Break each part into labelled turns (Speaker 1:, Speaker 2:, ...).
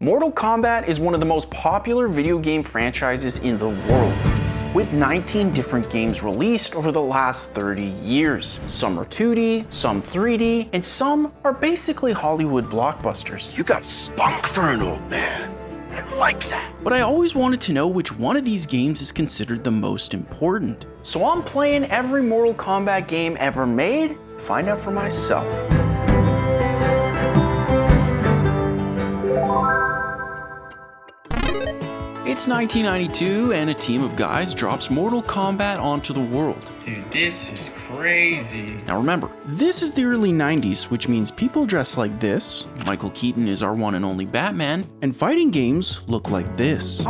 Speaker 1: Mortal Kombat is one of the most popular video game franchises in the world, with 19 different games released over the last 30 years. Some are 2D, some 3D, and some are basically Hollywood blockbusters.
Speaker 2: You got spunk for an old man. I like that.
Speaker 1: But I always wanted to know which one of these games is considered the most important. So I'm playing every Mortal Kombat game ever made to find out for myself. It's 1992 and a team of guys drops Mortal Kombat onto the world.
Speaker 3: Dude, this is crazy.
Speaker 1: Now remember, this is the early 90s, which means people dress like this, Michael Keaton is our one and only Batman, and fighting games look like this.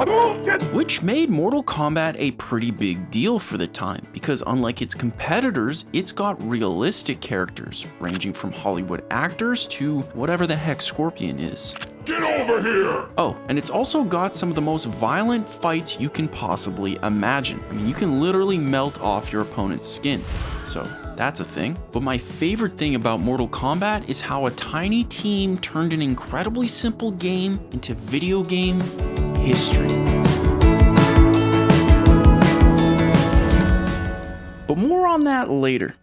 Speaker 1: Which made Mortal Kombat a pretty big deal for the time, because unlike its competitors, it's got realistic characters, ranging from Hollywood actors to whatever the heck Scorpion is.
Speaker 2: Get over here!
Speaker 1: Oh, and it's also got some of the most violent fights you can possibly imagine. I mean, you can literally melt off your opponent's skin, so that's a thing. But my favorite thing about Mortal Kombat is how a tiny team turned an incredibly simple game into video game history. But more on that later.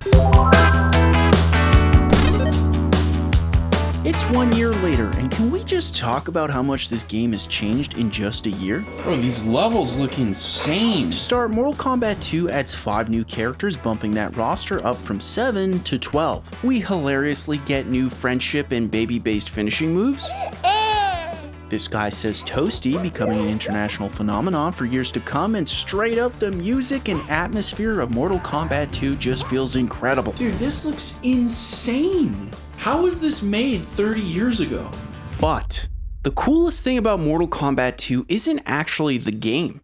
Speaker 1: It's 1 year later, and can we just talk about how much this game has changed in just a year?
Speaker 3: Bro, these levels look insane.
Speaker 1: To start, Mortal Kombat 2 adds 5 new characters, bumping that roster up from 7 to 12. We hilariously get new friendship and baby-based finishing moves. This guy says Toasty, becoming an international phenomenon for years to come, and straight up the music and atmosphere of Mortal Kombat 2 just feels incredible.
Speaker 3: Dude, this looks insane. How was this made 30 years ago?
Speaker 1: But the coolest thing about Mortal Kombat 2 isn't actually the game,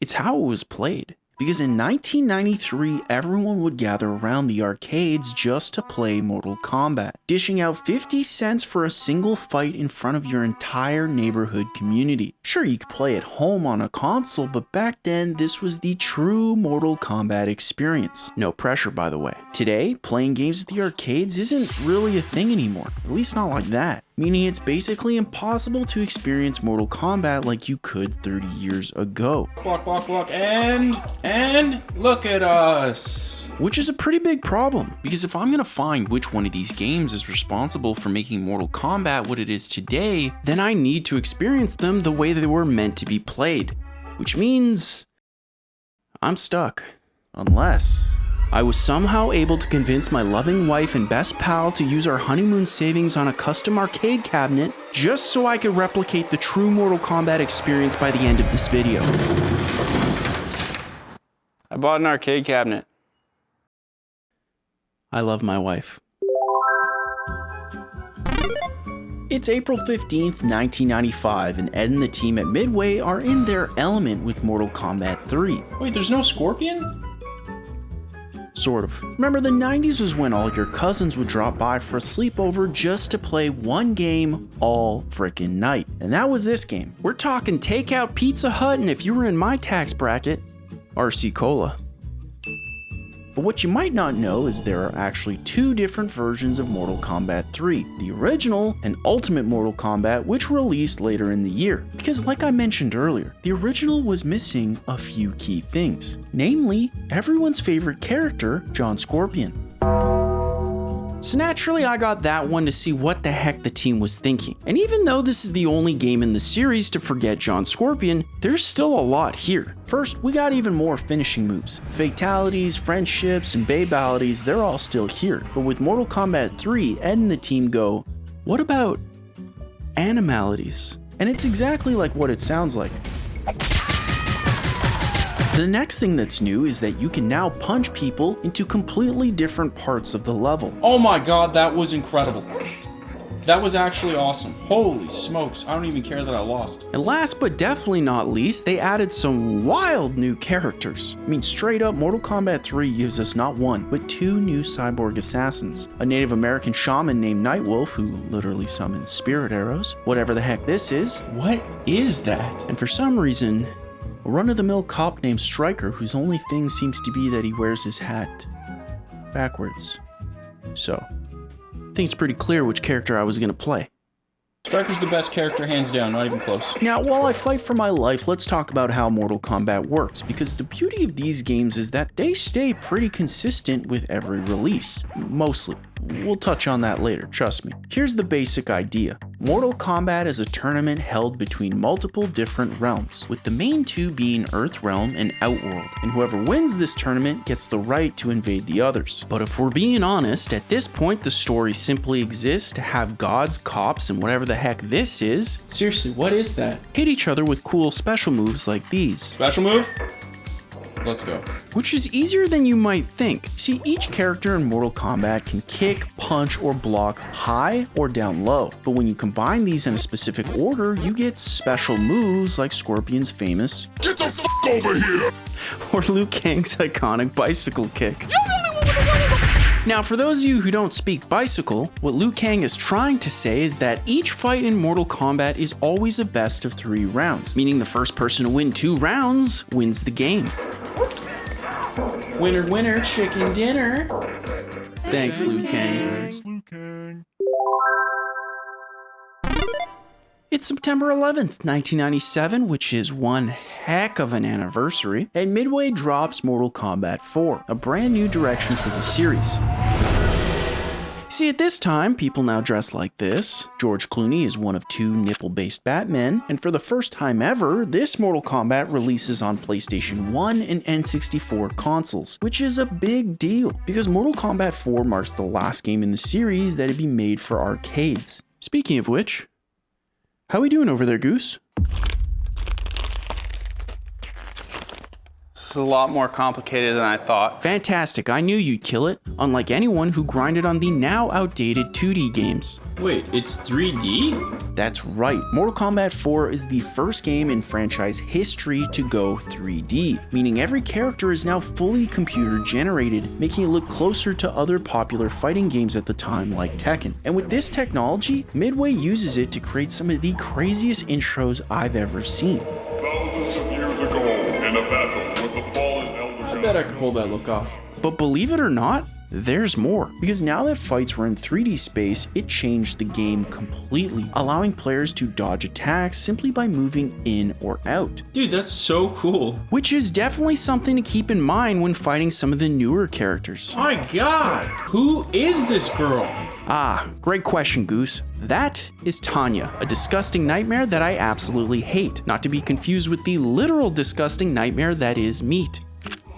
Speaker 1: it's how it was played. Because in 1993, everyone would gather around the arcades just to play Mortal Kombat, dishing out 50 cents for a single fight in front of your entire neighborhood community. Sure, you could play at home on a console, but back then, this was the true Mortal Kombat experience. No pressure, by the way. Today, playing games at the arcades isn't really a thing anymore, at least not like that. Meaning it's basically impossible to experience Mortal Kombat like you could 30 years ago.
Speaker 3: Block, and look at us.
Speaker 1: Which is a pretty big problem, because if I'm gonna find which one of these games is responsible for making Mortal Kombat what it is today, then I need to experience them the way they were meant to be played. Which means I'm stuck. Unless I was somehow able to convince my loving wife and best pal to use our honeymoon savings on a custom arcade cabinet just so I could replicate the true Mortal Kombat experience by the end of this video.
Speaker 3: I bought an arcade cabinet.
Speaker 1: I love my wife. It's April 15th, 1995, and Ed and the team at Midway are in their element with Mortal Kombat 3.
Speaker 3: Wait, there's no Scorpion?
Speaker 1: Sort of. Remember, the 90s was when all your cousins would drop by for a sleepover just to play one game all frickin' night. And that was this game. We're talking takeout Pizza Hut, and if you were in my tax bracket, RC Cola. But what you might not know is there are actually 2 different versions of Mortal Kombat 3, the original and Ultimate Mortal Kombat, which were released later in the year. Because like I mentioned earlier, the original was missing a few key things, namely everyone's favorite character, John Scorpion. So naturally I got that one to see what the heck the team was thinking. And even though this is the only game in the series to forget John Scorpion, there's still a lot here. First, we got even more finishing moves. Fatalities, friendships, and babalities, they're all still here. But with Mortal Kombat 3, Ed and the team go, what about animalities? And it's exactly like what it sounds like. The next thing that's new is that you can now punch people into completely different parts of the level.
Speaker 3: Oh my god, that was incredible. That was actually awesome. Holy smokes, I don't even care that I lost.
Speaker 1: And last but definitely not least, they added some wild new characters. I mean, straight up, Mortal Kombat 3 gives us not 1, but 2 new cyborg assassins. A Native American shaman named Nightwolf, who literally summons spirit arrows, whatever the heck this is.
Speaker 3: What is that?
Speaker 1: And for some reason, a run-of-the-mill cop named Stryker, whose only thing seems to be that he wears his hat backwards. So, I think it's pretty clear which character I was going to play.
Speaker 3: Striker's the best character, hands down, not even close.
Speaker 1: Now, while I fight for my life, let's talk about how Mortal Kombat works, because the beauty of these games is that they stay pretty consistent with every release. Mostly. We'll touch on that later, trust me. Here's the basic idea. Mortal Kombat is a tournament held between multiple different realms, with the main two being Earth Realm and Outworld, and whoever wins this tournament gets the right to invade the others. But if we're being honest, at this point the story simply exists to have gods, cops, and whatever the heck this is,
Speaker 3: Seriously, what is that?
Speaker 1: hit each other with cool special moves like these.
Speaker 3: Special move? Let's go.
Speaker 1: Which is easier than you might think. See, each character in Mortal Kombat can kick, punch, or block high or down low. But when you combine these in a specific order, you get special moves like Scorpion's famous
Speaker 2: Get the f over here!
Speaker 1: or Liu Kang's iconic bicycle kick. Now, for those of you who don't speak bicycle, what Liu Kang is trying to say is that each fight in Mortal Kombat is always a best of 3 rounds, meaning the first person to win 2 rounds wins the game.
Speaker 3: Winner, winner, chicken dinner.
Speaker 1: Thanks, Liu Kang. It's September 11th, 1997, which is one heck of an anniversary, and Midway drops Mortal Kombat 4, a brand new direction for the series. See, at this time, people now dress like this. George Clooney is one of 2 nipple-based Batmen, and for the first time ever, this Mortal Kombat releases on PlayStation 1 and N64 consoles, which is a big deal, because Mortal Kombat 4 marks the last game in the series that had been made for arcades. Speaking of which, how we doing over there, Goose?
Speaker 4: It's a lot more complicated than I thought.
Speaker 1: Fantastic, I knew you'd kill it, unlike anyone who grinded on the now outdated 2D games.
Speaker 3: Wait, it's 3D?
Speaker 1: That's right, Mortal Kombat 4 is the first game in franchise history to go 3D, meaning every character is now fully computer generated, making it look closer to other popular fighting games at the time like Tekken. And with this technology, Midway uses it to create some of the craziest intros I've ever seen.
Speaker 5: Thousands of years ago, in a battle with the fallen elder
Speaker 3: I bet I could pull that look off.
Speaker 1: But believe it or not, there's more. Because now that fights were in 3D space, it changed the game completely, allowing players to dodge attacks simply by moving in or out.
Speaker 3: Dude, that's so cool.
Speaker 1: Which is definitely something to keep in mind when fighting some of the newer characters.
Speaker 3: My God, who is this girl?
Speaker 1: Ah, great question, Goose. That is Tanya, a disgusting nightmare that I absolutely hate, not to be confused with the literal disgusting nightmare that is meat.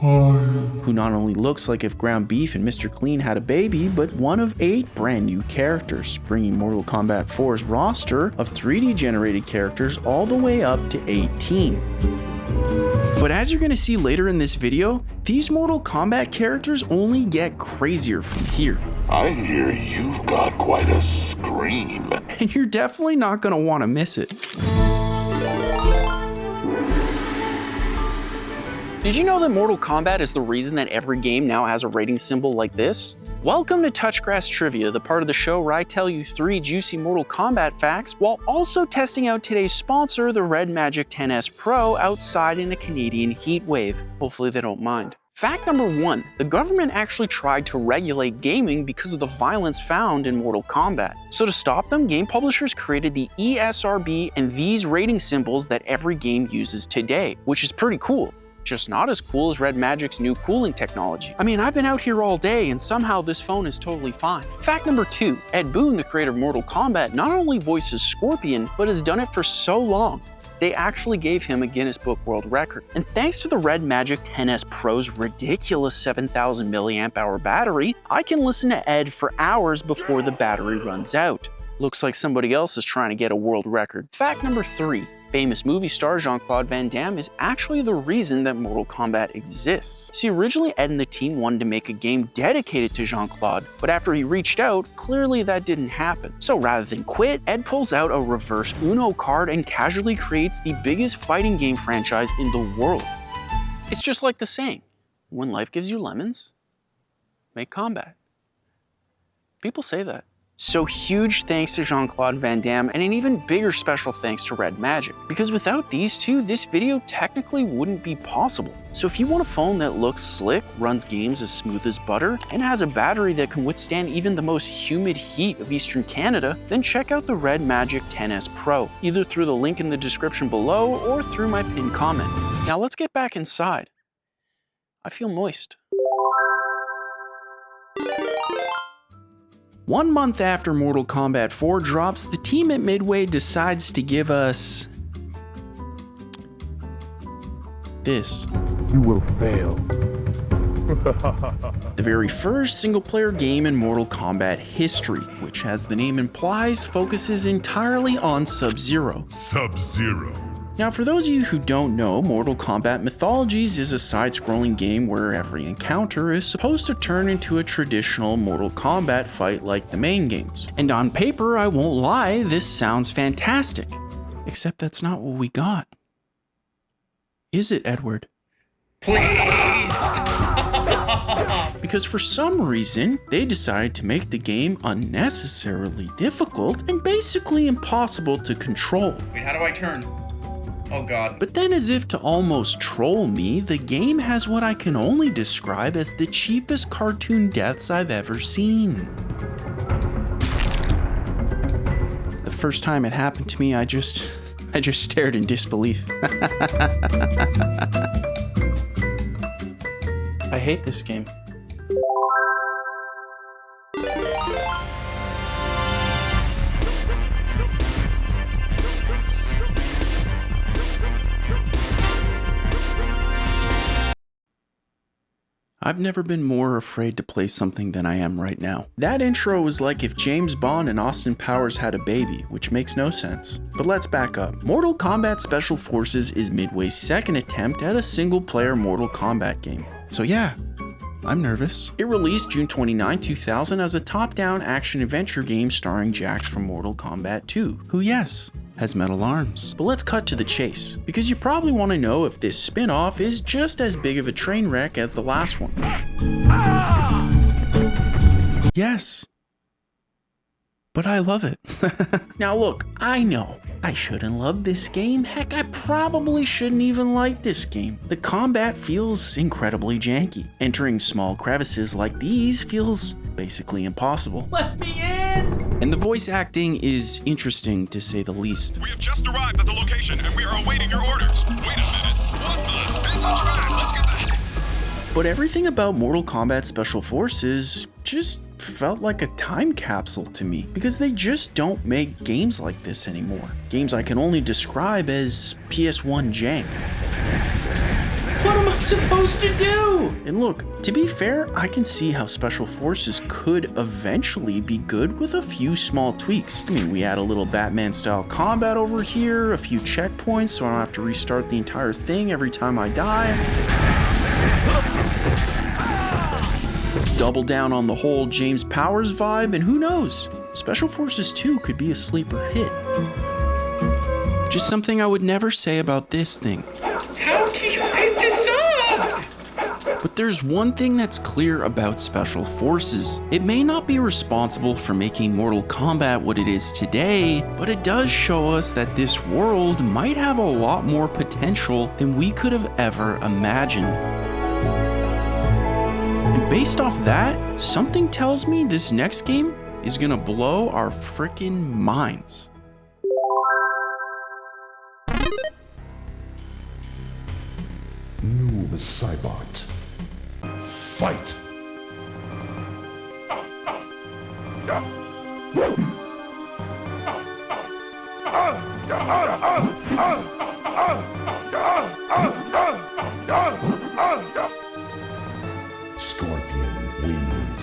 Speaker 1: Who not only looks like if ground beef and Mr. Clean had a baby, but one of 8 brand new characters, bringing Mortal Kombat 4's roster of 3D generated characters all the way up to 18. But as you're gonna see later in this video, these Mortal Kombat characters only get crazier from here.
Speaker 2: I hear you've got quite a scream.
Speaker 1: And you're definitely not gonna wanna miss it. Did you know that Mortal Kombat is the reason that every game now has a rating symbol like this? Welcome to Touchgrass Trivia, the part of the show where I tell you 3 juicy Mortal Kombat facts while also testing out today's sponsor, the Red Magic 10S Pro, outside in a Canadian heat wave. Hopefully they don't mind. Fact number 1, the government actually tried to regulate gaming because of the violence found in Mortal Kombat. So to stop them, game publishers created the ESRB and these rating symbols that every game uses today, which is pretty cool. Just not as cool as Red Magic's new cooling technology. I mean, I've been out here all day and somehow this phone is totally fine. Fact number 2, Ed Boon, the creator of Mortal Kombat, not only voices Scorpion, but has done it for so long. They actually gave him a Guinness Book World Record. And thanks to the Red Magic 10S Pro's ridiculous 7,000 milliamp hour battery, I can listen to Ed for hours before the battery runs out. Looks like somebody else is trying to get a world record. Fact number 3, famous movie star Jean-Claude Van Damme is actually the reason that Mortal Kombat exists. See, originally Ed and the team wanted to make a game dedicated to Jean-Claude, but after he reached out, clearly that didn't happen. So rather than quit, Ed pulls out a reverse Uno card and casually creates the biggest fighting game franchise in the world. It's just like the saying, when life gives you lemons, make combat. People say that. So huge thanks to Jean-Claude Van Damme, and an even bigger special thanks to Red Magic, because without these two, this video technically wouldn't be possible. So if you want a phone that looks slick, runs games as smooth as butter, and has a battery that can withstand even the most humid heat of Eastern Canada, then check out the Red Magic 10S Pro, either through the link in the description below or through my pinned comment. Now let's get back inside. I feel moist. 1 month after Mortal Kombat 4 drops, the team at Midway decides to give us this.
Speaker 5: You will fail.
Speaker 1: The very first single-player game in Mortal Kombat history, which, as the name implies, focuses entirely on Sub-Zero.
Speaker 5: Sub-Zero.
Speaker 1: Now, for those of you who don't know, Mortal Kombat Mythologies is a side-scrolling game where every encounter is supposed to turn into a traditional Mortal Kombat fight like the main games. And on paper, I won't lie, this sounds fantastic. Except that's not what we got. Is it, Edward?
Speaker 3: Please!
Speaker 1: Because for some reason, they decided to make the game unnecessarily difficult and basically impossible to control.
Speaker 3: Wait, how do I turn? Oh god.
Speaker 1: But then, as if to almost troll me, the game has what I can only describe as the cheapest cartoon deaths I've ever seen. The first time it happened to me, I just stared in disbelief. I hate this game. I've never been more afraid to play something than I am right now. That intro was like if James Bond and Austin Powers had a baby, which makes no sense. But let's back up. Mortal Kombat Special Forces is Midway's second attempt at a single-player Mortal Kombat game. So yeah, I'm nervous. It released June 29, 2000 as a top-down action-adventure game starring Jax from Mortal Kombat 2, who, yes, has metal arms. But let's cut to the chase, because you probably want to know if this spin-off is just as big of a train wreck as the last one. Yes. But I love it. Now look, I know I shouldn't love this game. Heck, I probably shouldn't even like this game. The combat feels incredibly janky. Entering small crevices like these feels basically impossible.
Speaker 3: Let me in!
Speaker 1: And the voice acting is interesting to say the least.
Speaker 5: We have just arrived at the location and we are awaiting your orders. Wait a minute. What the? It's a trap. Let's get that.
Speaker 1: But everything about Mortal Kombat Special Forces just felt like a time capsule to me, because they just don't make games like this anymore. Games I can only describe as PS1 jank.
Speaker 3: What am I supposed to do?
Speaker 1: And look, to be fair, I can see how Special Forces could eventually be good with a few small tweaks. I mean, we add a little Batman-style combat over here, a few checkpoints so I don't have to restart the entire thing every time I die. Double down on the whole James Powers vibe, and who knows, Special Forces 2 could be a sleeper hit. Just something I would never say about this thing.
Speaker 3: How do you pick this up?
Speaker 1: But there's one thing that's clear about Special Forces. It may not be responsible for making Mortal Kombat what it is today, but it does show us that this world might have a lot more potential than we could have ever imagined. And based off that, something tells me this next game is gonna blow our frickin' minds.
Speaker 2: Noob Cybot. Fight! Scorpion wins.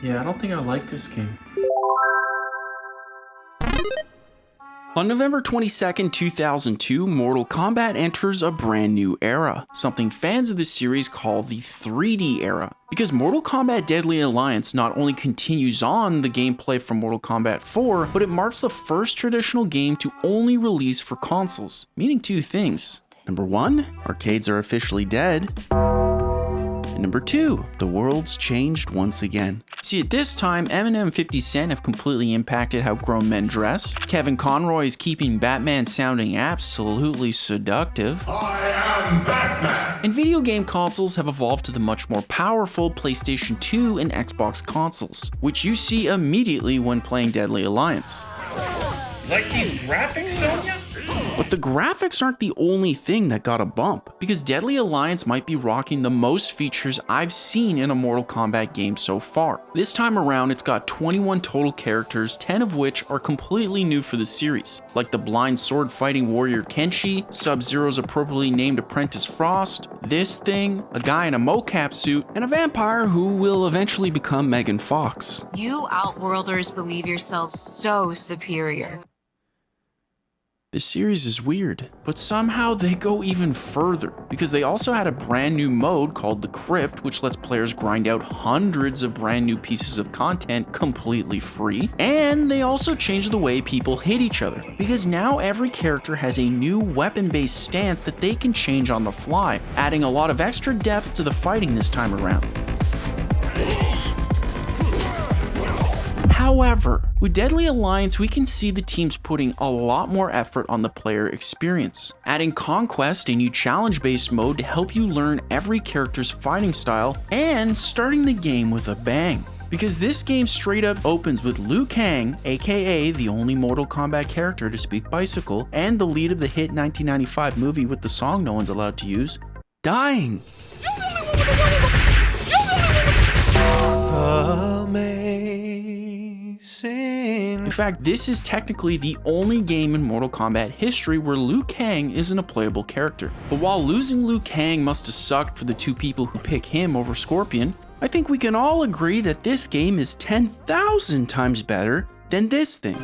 Speaker 1: Yeah, I don't think I like this game. On November 22nd, 2002, Mortal Kombat enters a brand new era, something fans of the series call the 3D era. Because Mortal Kombat Deadly Alliance not only continues on the gameplay from Mortal Kombat 4, but it marks the first traditional game to only release for consoles, meaning two things. Number one, arcades are officially dead. And number 2, the world's changed once again. See, at this time, Eminem and 50 Cent have completely impacted how grown men dress. Kevin Conroy is keeping Batman sounding absolutely seductive.
Speaker 2: I am Batman!
Speaker 1: And video game consoles have evolved to the much more powerful PlayStation 2 and Xbox consoles, which you see immediately when playing Deadly Alliance.
Speaker 3: Like these graphics, Sonya?
Speaker 1: But the graphics aren't the only thing that got a bump, because Deadly Alliance might be rocking the most features I've seen in a Mortal Kombat game so far. This time around, it's got 21 total characters, 10 of which are completely new for the series, like the blind sword fighting warrior Kenshi, Sub-Zero's appropriately named apprentice Frost, this thing, a guy in a mocap suit, and a vampire who will eventually become Megan Fox.
Speaker 6: You Outworlders believe yourselves so superior.
Speaker 1: This series is weird, but somehow they go even further, because they also had a brand new mode called the Crypt, which lets players grind out hundreds of brand new pieces of content completely free, and they also changed the way people hit each other, because now every character has a new weapon-based stance that they can change on the fly, adding a lot of extra depth to the fighting this time around. However, with Deadly Alliance, we can see the teams putting a lot more effort on the player experience, adding Conquest, a new challenge-based mode to help you learn every character's fighting style, and starting the game with a bang. Because this game straight up opens with Liu Kang, aka the only Mortal Kombat character to speak bicycle, and the lead of the hit 1995 movie with the song no one's allowed to use, dying. In fact, this is technically the only game in Mortal Kombat history where Liu Kang isn't a playable character. But while losing Liu Kang must have sucked for the two people who pick him over Scorpion, I think we can all agree that this game is 10,000 times better than this thing.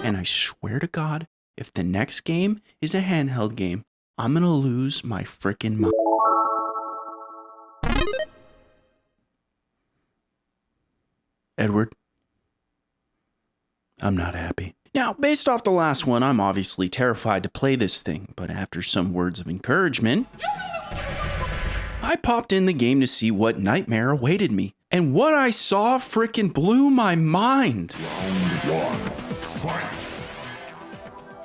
Speaker 1: And I swear to God, if the next game is a handheld game, I'm gonna lose my frickin' mind. Edward, I'm not happy. Now, based off the last one, I'm obviously terrified to play this thing, but after some words of encouragement, I popped in the game to see what nightmare awaited me. And what I saw frickin' blew my mind.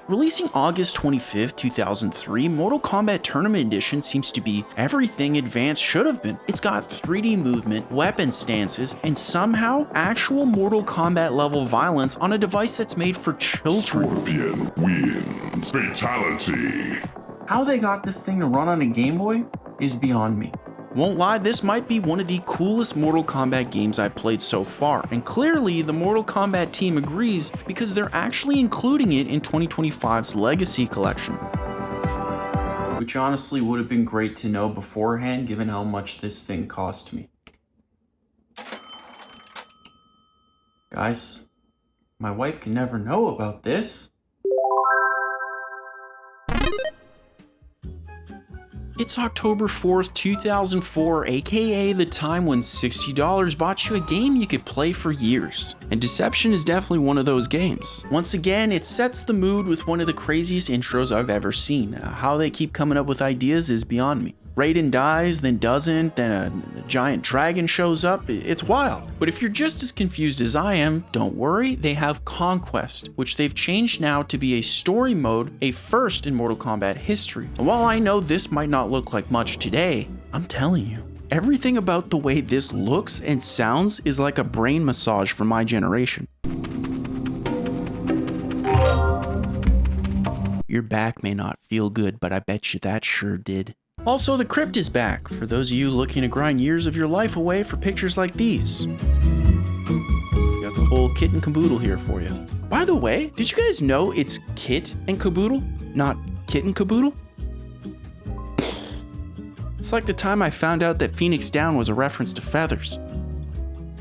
Speaker 1: Releasing August 25th, 2003, Mortal Kombat Tournament Edition seems to be everything Advance should have been. It's got 3D movement, weapon stances, and somehow actual Mortal Kombat level violence on a device that's made for children.
Speaker 5: Scorpion wins. Fatality.
Speaker 3: How they got this thing to run on a Game Boy is beyond me.
Speaker 1: Won't lie, this might be one of the coolest Mortal Kombat games I've played so far, and clearly the Mortal Kombat team agrees because they're actually including it in 2025's Legacy Collection.
Speaker 3: Which honestly would have been great to know beforehand given how much this thing cost me. Guys, my wife can never know about this.
Speaker 1: It's October 4th, 2004, aka the time when $60 bought you a game you could play for years. And Deception is definitely one of those games. Once again, it sets the mood with one of the craziest intros I've ever seen. How they keep coming up with ideas is beyond me. Raiden dies, then doesn't, then a giant dragon shows up. It's wild. But if you're just as confused as I am, don't worry, they have Conquest, which they've changed now to be a story mode, a first in Mortal Kombat history. And while I know this might not look like much today, I'm telling you, everything about the way this looks and sounds is like a brain massage for my generation. Your back may not feel good, but I bet you that sure did. Also, the Crypt is back, for those of you looking to grind years of your life away for pictures like these. Got the whole kit and caboodle here for you. By the way, did you guys know it's kit and caboodle, not kit and caboodle? It's like the time I found out that Phoenix Down was a reference to feathers.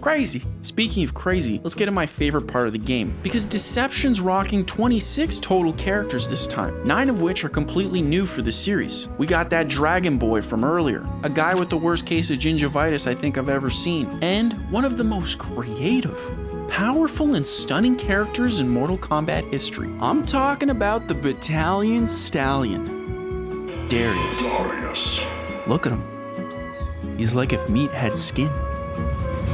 Speaker 1: Crazy. Speaking of crazy, let's get to my favorite part of the game, because Deception's rocking 26 total characters this time, 9 of which are completely new for the series. We got that Dragon Boy from earlier, a guy with the worst case of gingivitis I think I've ever seen, and one of the most creative, powerful, and stunning characters in Mortal Kombat history. I'm talking about the Battalion Stallion.
Speaker 2: Darius.
Speaker 1: Look at him. He's like if meat had skin.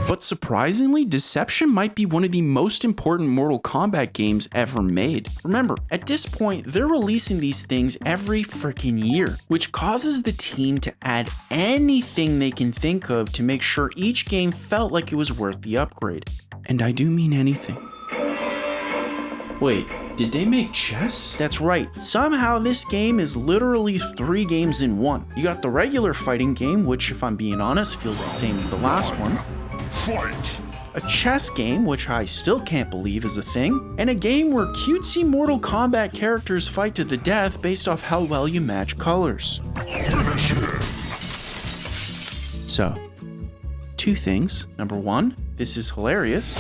Speaker 1: But surprisingly, Deception might be one of the most important Mortal Kombat games ever made. Remember, at this point, they're releasing these things every freaking year, which causes the team to add anything they can think of to make sure each game felt like it was worth the upgrade. And I do mean anything.
Speaker 3: Wait, did they make chess?
Speaker 1: That's right, somehow this game is literally 3 games in one. You got the regular fighting game, which if I'm being honest, feels the same as the last one.
Speaker 2: Fight!
Speaker 1: A chess game, which I still can't believe is a thing, and a game where cutesy Mortal Kombat characters fight to the death based off how well you match colors. So, 2 things. Number 1, this is hilarious.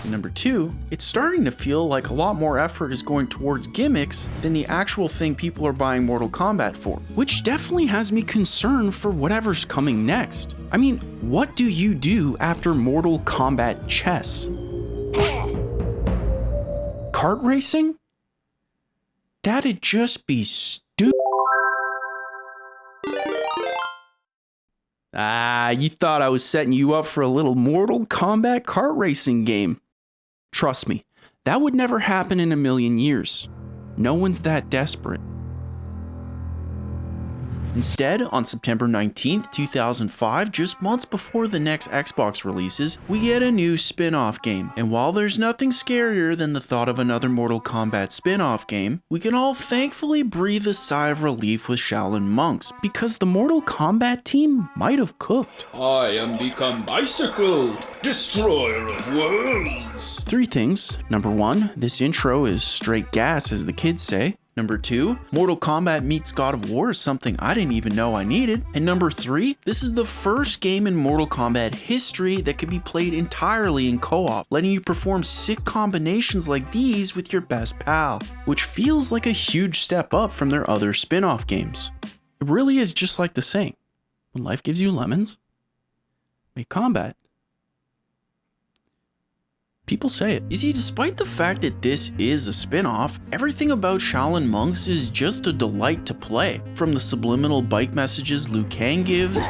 Speaker 1: And number 2, it's starting to feel like a lot more effort is going towards gimmicks than the actual thing people are buying Mortal Kombat for, which definitely has me concerned for whatever's coming next. I mean, what do you do after Mortal Kombat chess? Kart racing? That'd just be stupid. Ah, you thought I was setting you up for a little Mortal Kombat kart racing game. Trust me, that would never happen in a million years. No one's that desperate. Instead, on September 19th, 2005, just months before the next Xbox releases, we get a new spin-off game. And while there's nothing scarier than the thought of another Mortal Kombat spin-off game, we can all thankfully breathe a sigh of relief with Shaolin Monks, because the Mortal Kombat team might have cooked.
Speaker 3: I am become bicycle, destroyer of worlds.
Speaker 1: 3 things. Number 1, this intro is straight gas, as the kids say. Number 2, Mortal Kombat meets God of War is something I didn't even know I needed. And number 3, this is the first game in Mortal Kombat history that can be played entirely in co-op, letting you perform sick combinations like these with your best pal, which feels like a huge step up from their other spin-off games. It really is just like the saying, when life gives you lemons, make combat. People say it. You see, despite the fact that this is a spin-off, everything about Shaolin Monks is just a delight to play. From the subliminal bike messages Liu Kang gives,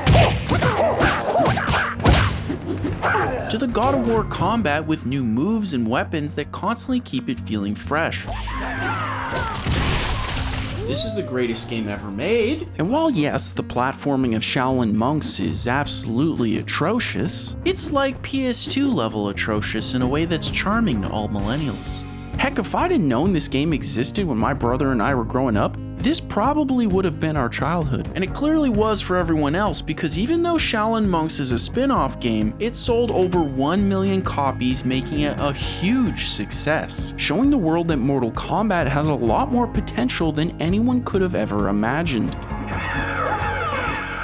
Speaker 1: to the God of War combat with new moves and weapons that constantly keep it feeling fresh.
Speaker 3: This is the greatest game ever made.
Speaker 1: And while yes, the platforming of Shaolin Monks is absolutely atrocious, it's like PS2 level atrocious in a way that's charming to all millennials. Heck, if I'd have known this game existed when my brother and I were growing up, this probably would have been our childhood. And it clearly was for everyone else, because even though Shaolin Monks is a spin-off game, it sold over 1 million copies, making it a huge success, showing the world that Mortal Kombat has a lot more potential than anyone could have ever imagined.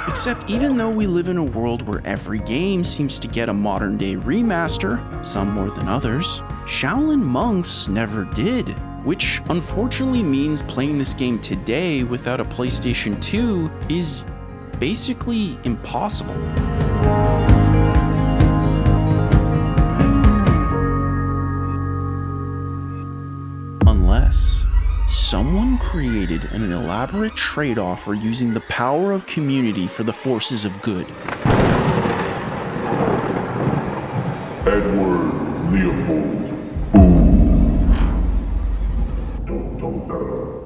Speaker 1: Except even though we live in a world where every game seems to get a modern day remaster, some more than others, Shaolin Monks never did. Which unfortunately means playing this game today without a PlayStation 2 is basically impossible. Unless someone created an elaborate trade offer using the power of community for the forces of good.
Speaker 7: Edward Leopold.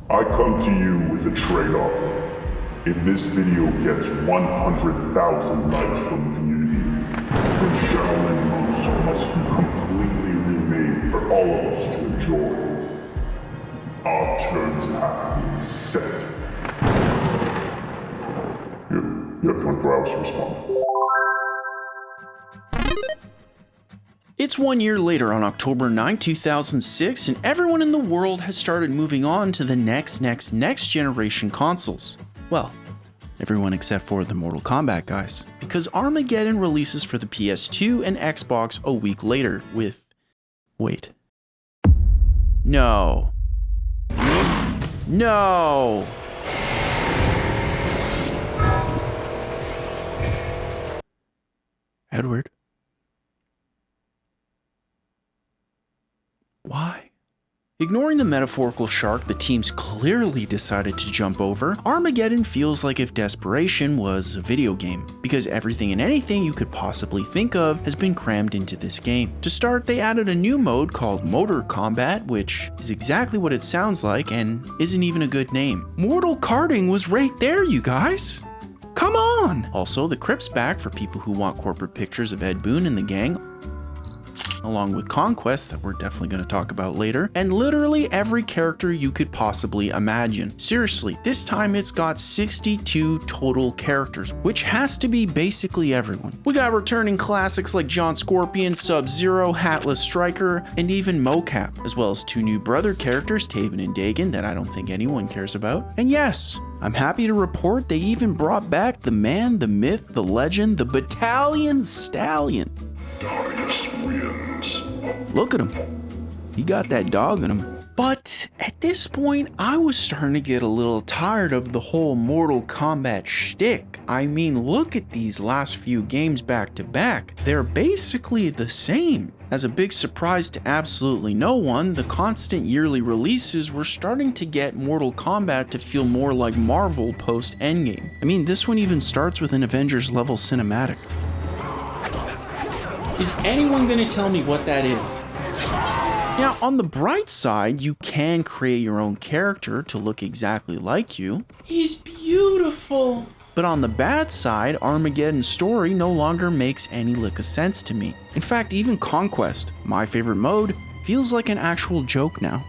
Speaker 7: I come to you with a trade offer. If this video gets 100,000 likes from the community, then Shaolin Monks must be completely remade for all of us to enjoy. Our terms have been set. You have 24 hours to respond.
Speaker 1: It's 1 year later on October 9, 2006, and everyone in the world has started moving on to the next generation consoles. Well, everyone except for the Mortal Kombat guys, because Armageddon releases for the PS2 and Xbox a week later with... Wait. No. No! Edward? Why? Ignoring the metaphorical shark the teams clearly decided to jump over, Armageddon feels like if desperation was a video game, because everything and anything you could possibly think of has been crammed into this game. To start, they added a new mode called Mortal Kombat, which is exactly what it sounds like and isn't even a good name. Mortal Karting was right there, you guys! Come on! Also, the Crypt's back for people who want corporate pictures of Ed Boon and the gang, along with Conquest that we're definitely going to talk about later, and literally every character you could possibly imagine. Seriously, this time it's got 62 total characters, which has to be basically everyone. We got returning classics like John Scorpion, Sub-Zero, Hatless Striker, and even Mocap, as well as 2 new brother characters, Taven and Dagon, that I don't think anyone cares about. And yes, I'm happy to report they even brought back the man, the myth, the legend, the Battalion Stallion. Look at him. He got that dog in him. But at this point, I was starting to get a little tired of the whole Mortal Kombat shtick. I mean, look at these last few games back to back. They're basically the same. As a big surprise to absolutely no one, the constant yearly releases were starting to get Mortal Kombat to feel more like Marvel post-Endgame. I mean, this one even starts with an Avengers level cinematic.
Speaker 3: Is anyone gonna tell me what that is?
Speaker 1: Now, on the bright side, you can create your own character to look exactly like you.
Speaker 3: He's beautiful.
Speaker 1: But on the bad side, Armageddon's story no longer makes any lick of sense to me. In fact, even Conquest, my favorite mode, feels like an actual joke now.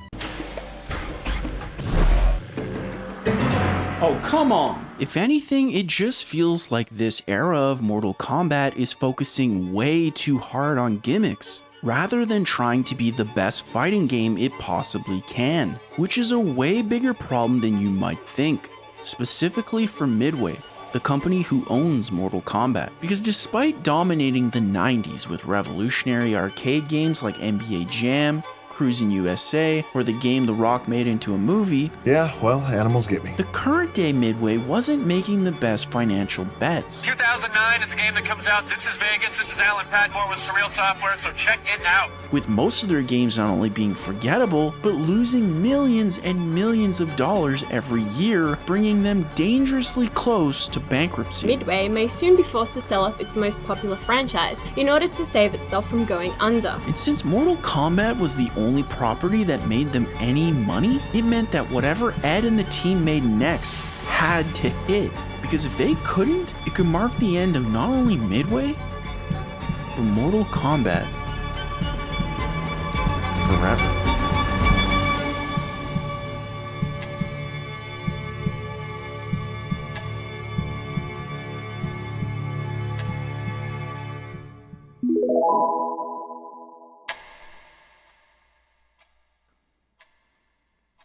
Speaker 3: Oh, come on.
Speaker 1: If anything, it just feels like this era of Mortal Kombat is focusing way too hard on gimmicks, rather than trying to be the best fighting game it possibly can, which is a way bigger problem than you might think, specifically for Midway, the company who owns Mortal Kombat. Because despite dominating the 90s with revolutionary arcade games like NBA Jam, Cruis'n USA, or the game The Rock made into a movie,
Speaker 8: yeah, well, animals get me.
Speaker 1: The current day Midway wasn't making the best financial bets.
Speaker 9: 2009 is a game that comes out. This is Vegas. This is Alan Padmore with Surreal Software, so check it out.
Speaker 1: With most of their games not only being forgettable, but losing millions and millions of dollars every year, bringing them dangerously close to bankruptcy.
Speaker 10: Midway may soon be forced to sell off its most popular franchise in order to save itself from going under.
Speaker 1: And since Mortal Kombat was the only property that made them any money, it meant that whatever Ed and the team made next had to hit. Because if they couldn't, it could mark the end of not only Midway, but Mortal Kombat forever.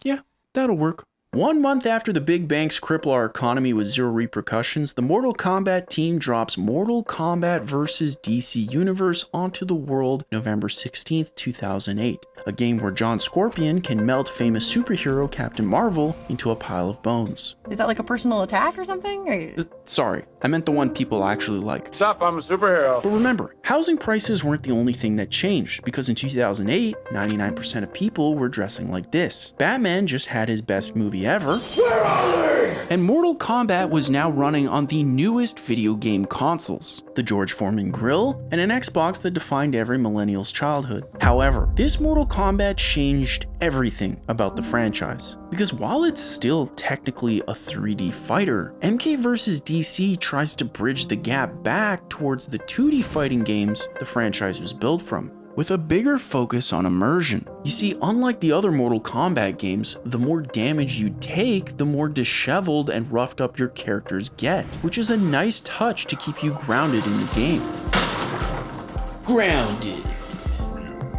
Speaker 1: Yeah, that'll work. 1 month after the big banks cripple our economy with zero repercussions, the Mortal Kombat team drops Mortal Kombat vs. DC Universe onto the world November 16th, 2008. A game where John Scorpion can melt famous superhero Captain Marvel into a pile of bones.
Speaker 11: Is that like a personal attack or something? Or...
Speaker 1: Sorry, I meant the one people actually like.
Speaker 9: What's up? I'm a superhero.
Speaker 1: But remember, housing prices weren't the only thing that changed, because in 2008, 99% of people were dressing like this. Batman just had his best movie ever.
Speaker 2: Where are they?
Speaker 1: And Mortal Kombat was now running on the newest video game consoles, the George Foreman grill, and an Xbox that defined every millennial's childhood. However, this Mortal Kombat changed everything about the franchise. Because while it's still technically a 3D fighter, MK vs. DC tries to bridge the gap back towards the 2D fighting games the franchise was built from, with a bigger focus on immersion. You see, unlike the other Mortal Kombat games, the more damage you take, the more disheveled and roughed up your characters get, which is a nice touch to keep you grounded in the game.
Speaker 3: Grounded.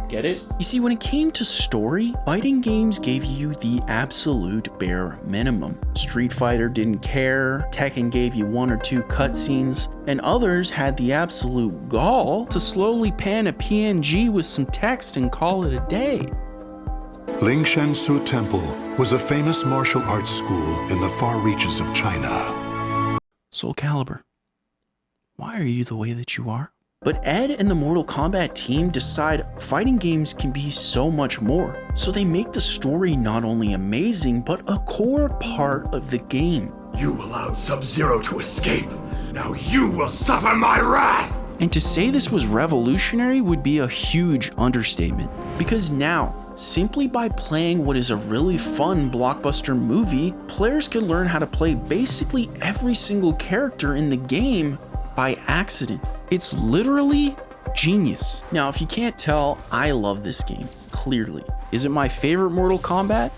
Speaker 3: Get it?
Speaker 1: You see, when it came to story, fighting games gave you the absolute bare minimum. Street Fighter didn't care, Tekken gave you 1 or 2 cutscenes, and others had the absolute gall to slowly pan a PNG with some text and call it a day.
Speaker 12: Lingshan Su Temple was a famous martial arts school in the far reaches of China.
Speaker 1: Soul Calibur, why are you the way that you are? But Ed and the Mortal Kombat team decide fighting games can be so much more. So they make the story not only amazing, but a core part of the game.
Speaker 2: You allowed Sub-Zero to escape. Now you will suffer my wrath!
Speaker 1: And to say this was revolutionary would be a huge understatement. Because now, simply by playing what is a really fun blockbuster movie, players can learn how to play basically every single character in the game by accident. It's literally genius. Now, if you can't tell, I love this game, clearly. Is it my favorite Mortal Kombat?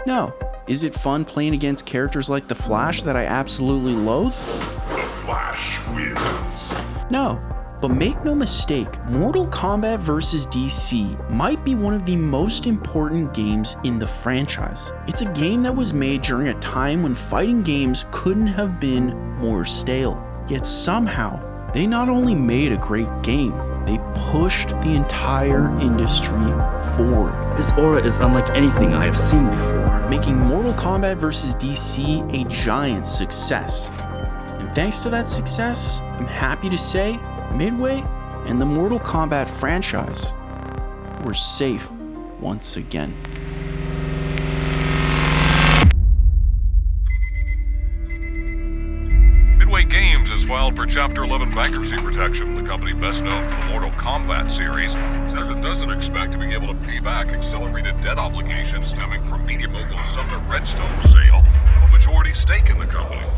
Speaker 1: No. Is it fun playing against characters like the Flash that I absolutely loathe?
Speaker 7: The Flash wins.
Speaker 1: No. But make no mistake, Mortal Kombat vs. DC might be one of the most important games in the franchise. It's a game that was made during a time when fighting games couldn't have been more stale. Yet somehow, they not only made a great game, they pushed the entire industry forward.
Speaker 8: His aura is unlike anything I have seen before,
Speaker 1: making Mortal Kombat vs. DC a giant success. And thanks to that success, I'm happy to say, Midway and the Mortal Kombat franchise were safe once again.
Speaker 5: Midway Games has filed for Chapter 11 bankruptcy protection. The company, best known for the Mortal Kombat series, says it doesn't expect to be able to pay back accelerated debt obligations stemming from media mogul Sumner Redstone's sale of a majority stake in the company.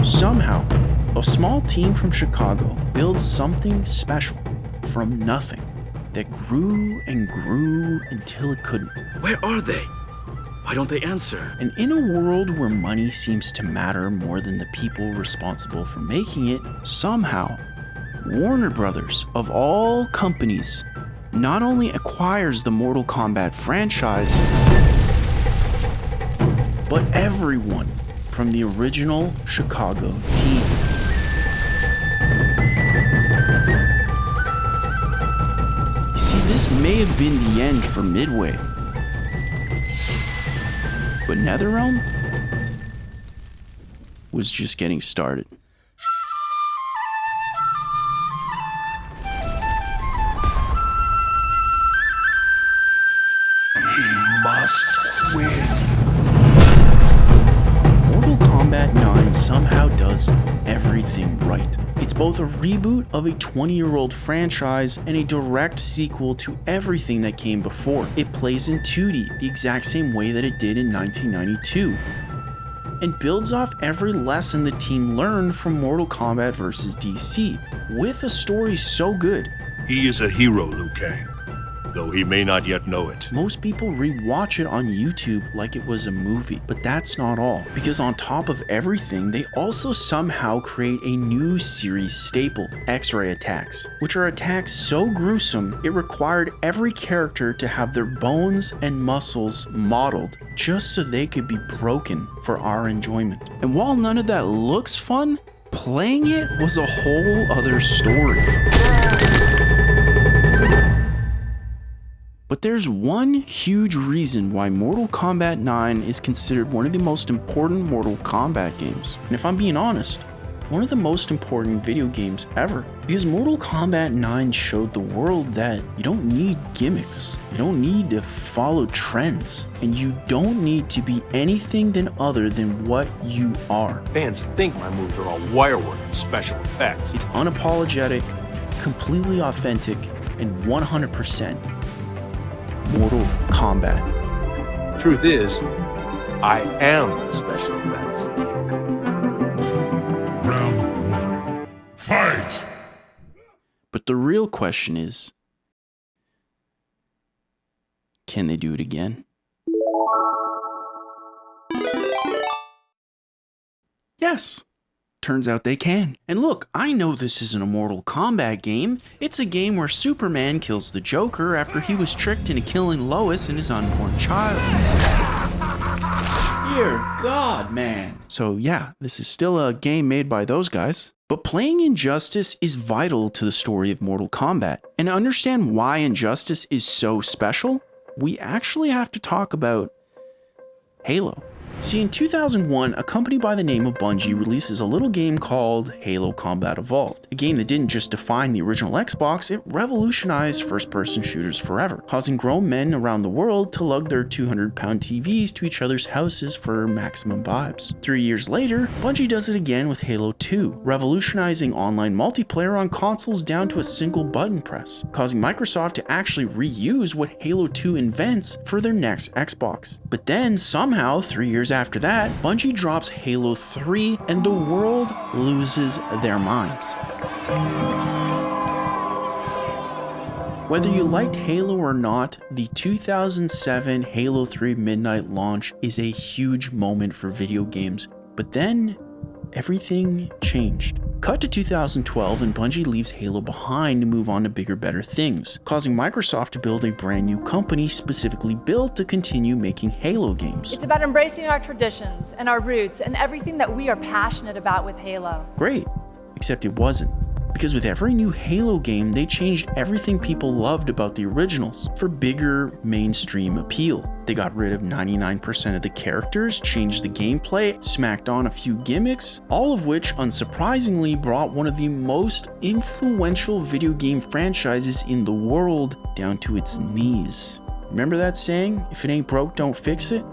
Speaker 1: Somehow, a small team from Chicago builds something special from nothing that grew and grew until it couldn't.
Speaker 8: Where are they? Why don't they answer?
Speaker 1: And in a world where money seems to matter more than the people responsible for making it, somehow, Warner Brothers, of all companies, not only acquires the Mortal Kombat franchise, but everyone from the original Chicago team. You see, this may have been the end for Midway, but NetherRealm was just getting started.
Speaker 2: He must win.
Speaker 1: Mortal Kombat 9 somehow does everything right. It's both a reboot of a 20-year-old franchise and a direct sequel to everything that came before. It plays in 2D, the exact same way that it did in 1992, and builds off every lesson the team learned from Mortal Kombat vs. DC, with a story so good.
Speaker 2: He is a hero, Liu Kang, though he may not yet know it.
Speaker 1: Most people rewatch it on YouTube like it was a movie, but that's not all. Because on top of everything, they also somehow create a new series staple, X-ray attacks, which are attacks so gruesome it required every character to have their bones and muscles modeled just so they could be broken for our enjoyment. And while none of that looks fun, playing it was a whole other story. But there's one huge reason why Mortal Kombat 9 is considered one of the most important Mortal Kombat games. And if I'm being honest, one of the most important video games ever. Because Mortal Kombat 9 showed the world that you don't need gimmicks, you don't need to follow trends, and you don't need to be anything than other than what you are.
Speaker 2: Fans think my moves are all wirework and special effects.
Speaker 1: It's unapologetic, completely authentic, and 100% Mortal Kombat.
Speaker 2: Truth is, I am the special effects.
Speaker 7: Round 1. Fight!
Speaker 1: But the real question is, Can they do it again? Yes. Turns out they can. And look, I know this isn't a Mortal Kombat game. It's a game where Superman kills the Joker after he was tricked into killing Lois and his unborn child.
Speaker 3: Dear God, man.
Speaker 1: So yeah, this is still a game made by those guys. But playing Injustice is vital to the story of Mortal Kombat. And to understand why Injustice is so special, we actually have to talk about Halo. See, in 2001, a company by the name of Bungie releases a little game called Halo Combat Evolved. A game that didn't just define the original Xbox, it revolutionized first-person shooters forever, causing grown men around the world to lug their 200-pound TVs to each other's houses for maximum vibes. 3 years later, Bungie does it again with Halo 2, revolutionizing online multiplayer on consoles down to a single button press, causing Microsoft to actually reuse what Halo 2 invents for their next Xbox. But then, somehow, 3 years after that, Bungie drops Halo 3 and the world loses their minds. Whether you liked Halo or not, the 2007 Halo 3 Midnight launch is a huge moment for video games, but then everything changed. Cut to 2012 and Bungie leaves Halo behind to move on to bigger, better things, causing Microsoft to build a brand new company specifically built to continue making Halo games.
Speaker 13: It's about embracing our traditions and our roots and everything that we are passionate about with Halo.
Speaker 1: Great, except it wasn't. Because with every new Halo game, they changed everything people loved about the originals for bigger mainstream appeal. They got rid of 99% of the characters, changed the gameplay, smacked on a few gimmicks, all of which, unsurprisingly, brought one of the most influential video game franchises in the world down to its knees. Remember that saying, if it ain't broke, don't fix it?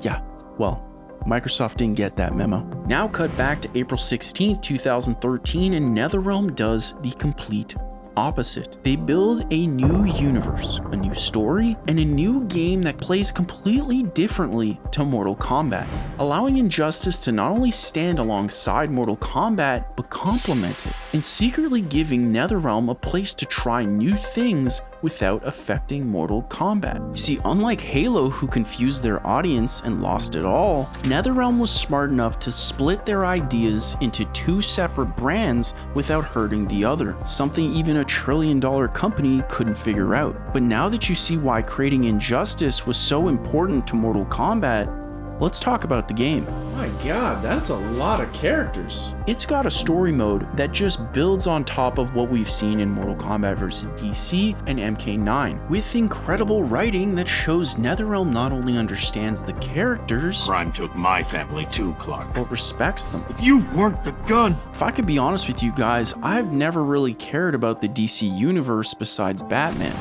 Speaker 1: Yeah, well, Microsoft didn't get that memo. Now cut back to April 16th, 2013, and NetherRealm does the complete opposite. They build a new universe, a new story, and a new game that plays completely differently to Mortal Kombat, allowing Injustice to not only stand alongside Mortal Kombat, but complement it, and secretly giving NetherRealm a place to try new things without affecting Mortal Kombat. You see, unlike Halo, who confused their audience and lost it all, NetherRealm was smart enough to split their ideas into two separate brands without hurting the other, something even a trillion-dollar company couldn't figure out. But now that you see why creating Injustice was so important to Mortal Kombat, let's talk about the game.
Speaker 3: My God, that's a lot of characters.
Speaker 1: It's got a story mode that just builds on top of what we've seen in Mortal Kombat vs. DC and MK9, with incredible writing that shows NetherRealm not only understands the characters,
Speaker 2: crime took my family too, Clark,
Speaker 1: but respects them.
Speaker 2: You weren't the gun.
Speaker 1: If I could be honest with you guys, I've never really cared about the DC universe besides Batman.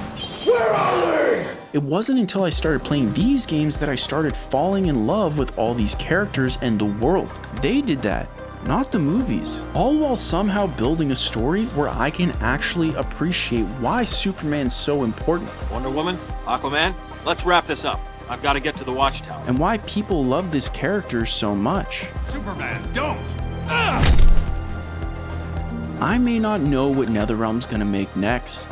Speaker 2: Where are we?
Speaker 1: It wasn't until I started playing these games that I started falling in love with all these characters and the world. They did that, not the movies. All while somehow building a story where I can actually appreciate why Superman's so important.
Speaker 9: Wonder Woman, Aquaman, let's wrap this up. I've got to get to the Watchtower.
Speaker 1: And why people love this character so much.
Speaker 9: Superman, don't!
Speaker 1: I may not know what NetherRealm's gonna make next,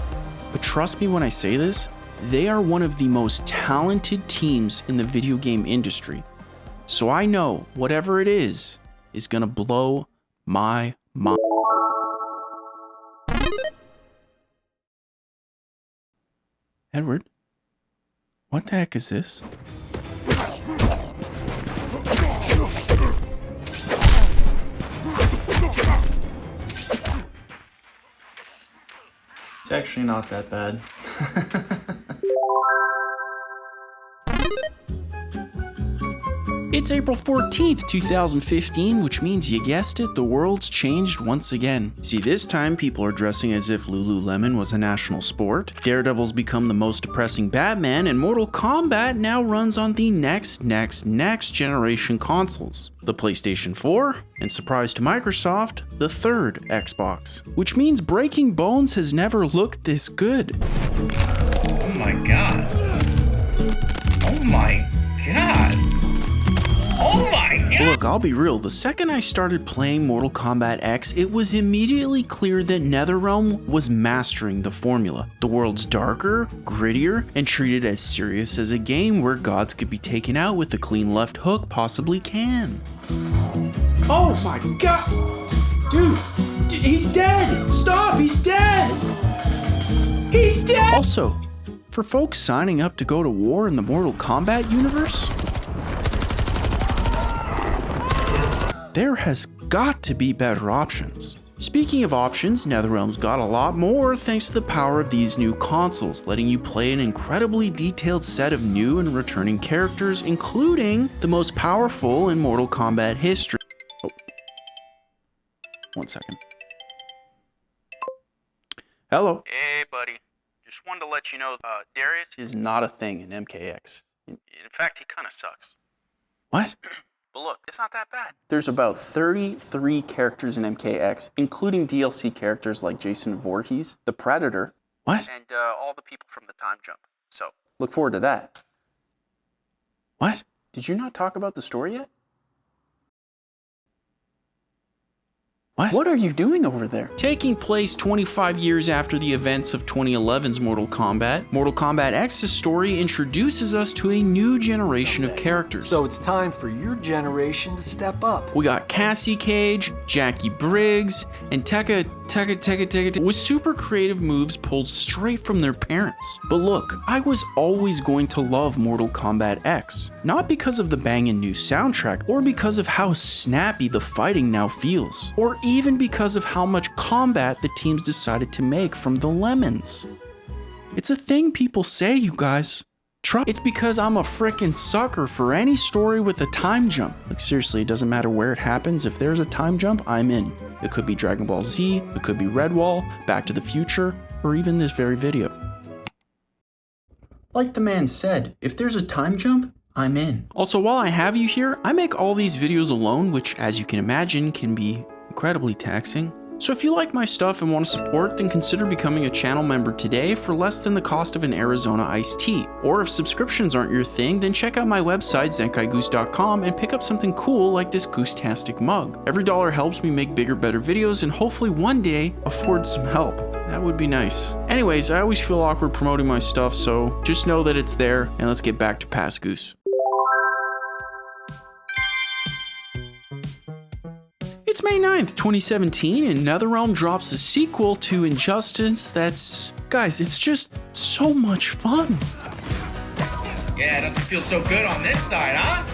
Speaker 1: but trust me when I say this, they are one of the most talented teams in the video game industry. So I know whatever it is gonna blow my mind. Edward, what the heck is this?
Speaker 3: It's actually not that bad.
Speaker 1: It's April 14th, 2015, which means you guessed it, the world's changed once again. See, this time people are dressing as if Lululemon was a national sport, Daredevil's become the most depressing Batman, and Mortal Kombat now runs on the next generation consoles. The PlayStation 4, and surprise to Microsoft, the third Xbox. Which means Breaking Bones has never looked this good.
Speaker 9: Oh my God. Oh my God. Oh my God!
Speaker 1: Look, Look, I'll be real, the second I started playing Mortal Kombat X, it was immediately clear that NetherRealm was mastering the formula. The world's darker, grittier, and treated as serious as a game where gods could be taken out with a clean left hook possibly can.
Speaker 3: Oh my god! Dude, he's dead! Stop, he's dead! He's dead!
Speaker 1: Also, for folks signing up to go to war in the Mortal Kombat universe, there has got to be better options. Speaking of options, NetherRealm's got a lot more thanks to the power of these new consoles, letting you play an incredibly detailed set of new and returning characters, including the most powerful in Mortal Kombat history. Oh. 1 second. Hello.
Speaker 4: Hey, buddy. Just wanted to let you know, Darius
Speaker 1: Is not a thing in MKX.
Speaker 4: in fact, he kind of sucks.
Speaker 1: What?
Speaker 4: But look, it's not that bad.
Speaker 1: There's about 33 characters in MKX, including DLC characters like Jason Voorhees, the Predator. What?
Speaker 4: And all the people from the time jump. So,
Speaker 1: Look forward to that. What? Did you not talk about the story yet? What are you doing over there? Taking place 25 years after the events of 2011's Mortal Kombat, Mortal Kombat X's story introduces us to a new generation of characters.
Speaker 14: So it's time for your generation to step up.
Speaker 1: We got Cassie Cage, Jackie Briggs, and Tekka with super creative moves pulled straight from their parents. But look, I was always going to love Mortal Kombat X. Not because of the banging new soundtrack, or because of how snappy the fighting now feels, or even because of how much combat the teams decided to make from the lemons. It's a thing people say, you guys. It's because I'm a frickin' sucker for any story with a time jump. Like seriously, it doesn't matter where it happens. If there's a time jump, I'm in. It could be Dragon Ball Z, it could be Redwall, Back to the Future, or even this very video. Like the man said, if there's a time jump, I'm in. Also, while I have you here, I make all these videos alone, which as you can imagine can be incredibly taxing. So if you like my stuff and want to support, then consider becoming a channel member today for less than the cost of an Arizona iced tea. Or if subscriptions aren't your thing, then check out my website, zenkaigoose.com, and pick up something cool like this Goose-tastic mug. Every dollar helps me make bigger, better videos and hopefully one day afford some help. That would be nice. Anyways, I always feel awkward promoting my stuff, so just know that it's there, and let's get back to Past Goose. It's May 9th, 2017, and NetherRealm drops a sequel to Injustice that's... Guys, it's just so much fun.
Speaker 9: Yeah, it doesn't feel so good on this side, huh?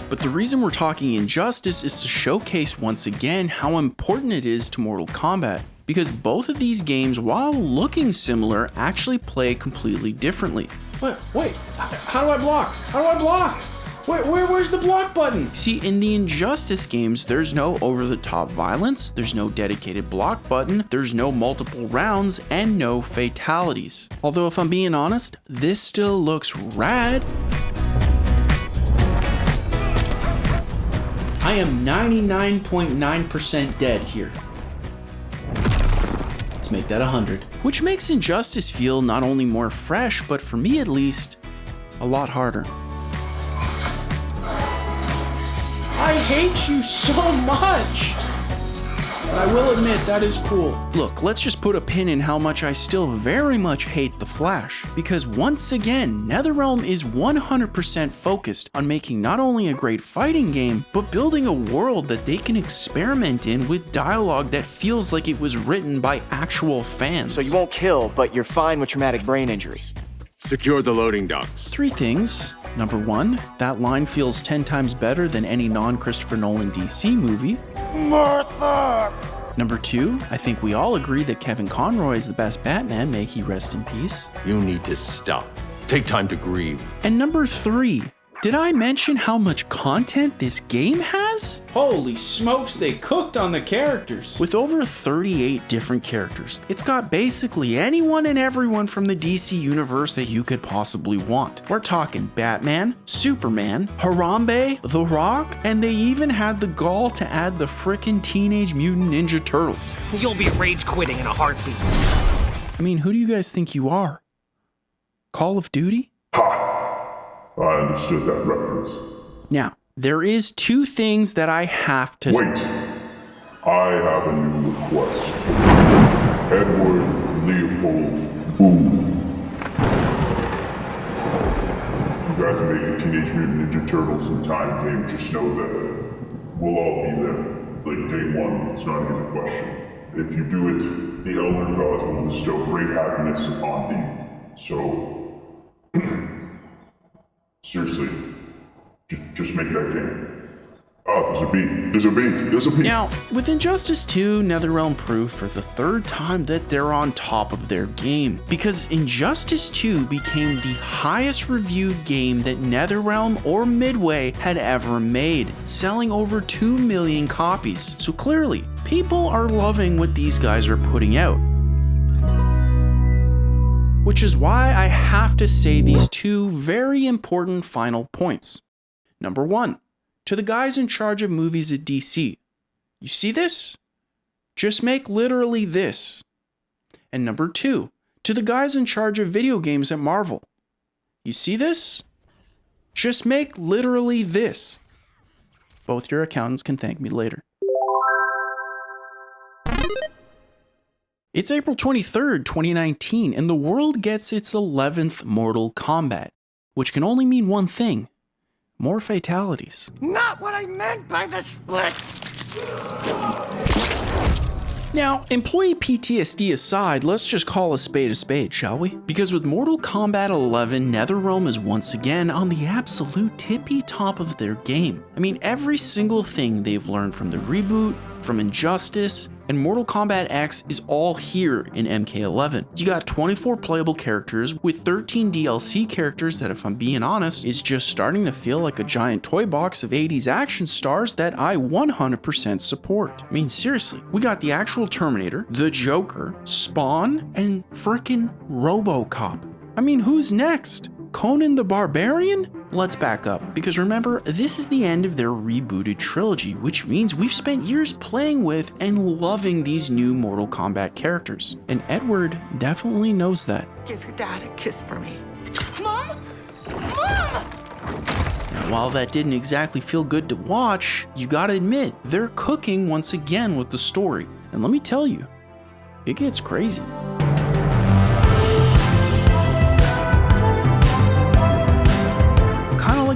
Speaker 1: But the reason we're talking Injustice is to showcase once again how important it is to Mortal Kombat. Because both of these games, while looking similar, actually play completely differently.
Speaker 3: Wait, how do I block? How do I block? Where's the block button?
Speaker 1: See, in the Injustice games, there's no over-the-top violence, there's no dedicated block button, there's no multiple rounds, and no fatalities. Although if I'm being honest, this still looks rad.
Speaker 3: I am 99.9% dead here. Let's make that 100.
Speaker 1: Which makes Injustice feel not only more fresh, but for me at least, a lot harder.
Speaker 3: I hate you so much! But I will admit, that is cool.
Speaker 1: Look, let's just put a pin in how much I still very much hate The Flash. Because once again, NetherRealm is 100% focused on making not only a great fighting game, but building a world that they can experiment in with dialogue that feels like it was written by actual fans.
Speaker 15: So you won't kill, but you're fine with traumatic brain injuries.
Speaker 16: Secure the loading docks.
Speaker 1: 3 things. Number 1, that line feels 10 times better than any non-Christopher Nolan DC movie.
Speaker 16: Martha!
Speaker 1: Number 2, I think we all agree that Kevin Conroy is the best Batman, may he rest in peace.
Speaker 16: You need to stop. Take time to grieve.
Speaker 1: And number 3, did I mention how much content this game has?
Speaker 3: Holy smokes, they cooked on the characters.
Speaker 1: With over 38 different characters, it's got basically anyone and everyone from the DC universe that you could possibly want. We're talking Batman, Superman, Harambe, The Rock, and they even had the gall to add the frickin' Teenage Mutant Ninja Turtles.
Speaker 15: You'll be rage quitting in a heartbeat.
Speaker 1: I mean, who do you guys think you are? Call of Duty?
Speaker 7: Ha! I understood that reference.
Speaker 1: Now, there is two things that I have to
Speaker 7: Wait. I have a new request. Edward Leopold Boom. If you guys are making Teenage Mutant Ninja Turtles in time game, just know that we'll all be there. Like day one, it's not even a question. If you do it, the Elder Gods will bestow great happiness upon thee. So, seriously, just make that game. Oh, there's a beat. There's a beat. There's a beat.
Speaker 1: Now, with Injustice 2, NetherRealm proved for the third time that they're on top of their game, because Injustice 2 became the highest reviewed game that NetherRealm or Midway had ever made, selling over 2 million copies. So clearly, people are loving what these guys are putting out. Which is why I have to say these two very important final points. Number one, to the guys in charge of movies at DC, you see this? Just make literally this. And number two, to the guys in charge of video games at Marvel, you see this? Just make literally this. Both your accountants can thank me later. It's April 23rd, 2019, and the world gets its 11th Mortal Kombat, which can only mean one thing: more fatalities.
Speaker 17: Not what I meant by the splits!
Speaker 1: Now, employee PTSD aside, let's just call a spade, shall we? Because with Mortal Kombat 11, NetherRealm is once again on the absolute tippy top of their game. I mean, every single thing they've learned from the reboot, from Injustice, and Mortal Kombat X is all here in MK11. You got 24 playable characters with 13 DLC characters that, if I'm being honest, is just starting to feel like a giant toy box of 80s action stars that I 100% support. I mean, seriously, we got the actual Terminator, the Joker, Spawn, and frickin' RoboCop. I mean, who's next? Conan the Barbarian? Let's back up, because remember, this is the end of their rebooted trilogy, which means we've spent years playing with and loving these new Mortal Kombat characters. And Edward definitely knows that.
Speaker 17: Give your dad a kiss for me. Mom? Mom!
Speaker 1: Now, while that didn't exactly feel good to watch, you gotta admit, they're cooking once again with the story. And let me tell you, it gets crazy.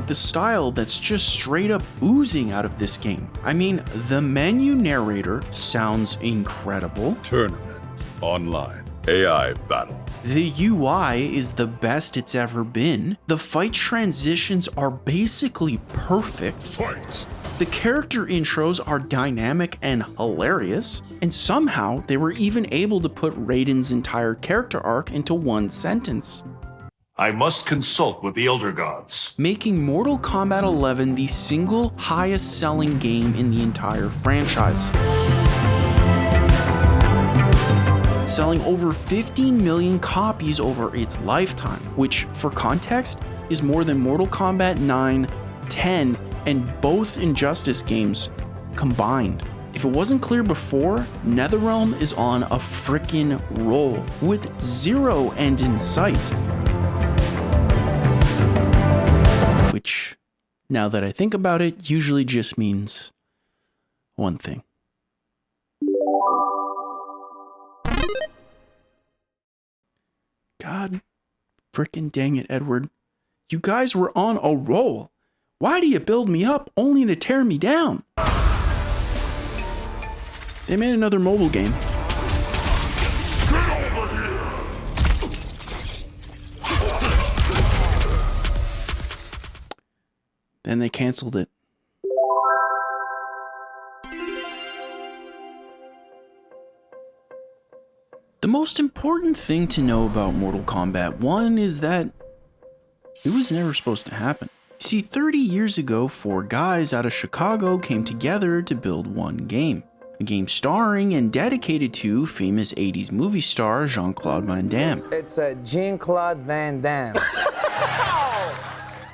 Speaker 1: The style that's just straight up oozing out of this game. I mean, the menu narrator sounds incredible.
Speaker 16: Tournament, online, AI battle.
Speaker 1: The UI is the best it's ever been. The fight transitions are basically perfect.
Speaker 16: Fight!
Speaker 1: The character intros are dynamic and hilarious, and somehow they were even able to put Raiden's entire character arc into one sentence.
Speaker 18: I must consult with the Elder Gods.
Speaker 1: Making Mortal Kombat 11 the single highest selling game in the entire franchise. Selling over 15 million copies over its lifetime, which, for context, is more than Mortal Kombat 9, 10, and both Injustice games combined. If it wasn't clear before, NetherRealm is on a frickin' roll, with zero end in sight. Which, now that I think about it, usually just means one thing. God frickin' dang it, Edward. You guys were on a roll. Why do you build me up only to tear me down? They made another mobile game. Then they canceled it. The most important thing to know about Mortal Kombat 1 is that it was never supposed to happen. See, 30 years ago, 4 guys out of Chicago came together to build one game. A game starring and dedicated to famous 80s movie star Jean-Claude Van Damme.
Speaker 19: It's Jean-Claude Van Damme.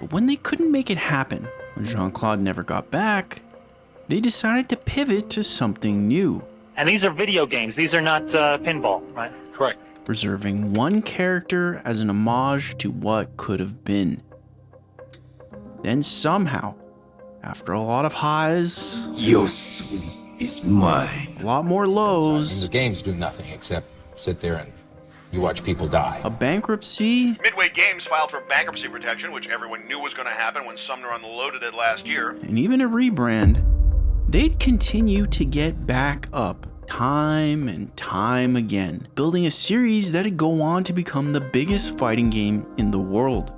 Speaker 1: But when they couldn't make it happen, when Jean-Claude never got back, they decided to pivot to something new.
Speaker 9: And these are video games. These are not pinball, right? Correct.
Speaker 1: Reserving one character as an homage to what could have been. Then somehow, After a lot of highs,
Speaker 20: your soul is mine.
Speaker 1: A lot more lows.
Speaker 21: The games do nothing except sit there and you watch people die.
Speaker 1: A bankruptcy.
Speaker 22: Midway Games filed for bankruptcy protection, which everyone knew was going to happen when Sumner unloaded it last year.
Speaker 1: And even a rebrand. They'd continue to get back up time and time again, building a series that'd go on to become the biggest fighting game in the world.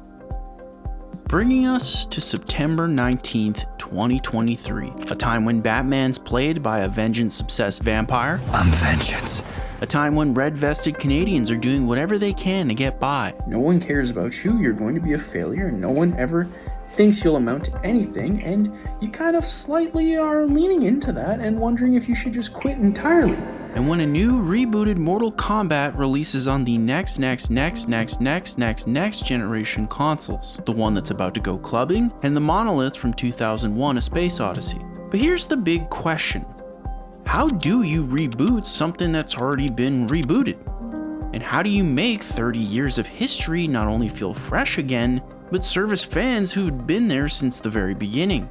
Speaker 1: Bringing us to September 19th, 2023, a time when Batman's played by a vengeance-obsessed vampire.
Speaker 20: I'm vengeance.
Speaker 1: A time when red-vested Canadians are doing whatever they can to get by. No one cares about you, you're going to be a failure, and no one ever thinks you'll amount to anything, and you kind of slightly are leaning into that and wondering if you should just quit entirely. And when a new rebooted Mortal Kombat releases on the next generation consoles, the one that's about to go clubbing, and the monolith from 2001: A Space Odyssey. But here's the big question. How do you reboot something that's already been rebooted? And how do you make 30 years of history not only feel fresh again, but service fans who'd been there since the very beginning?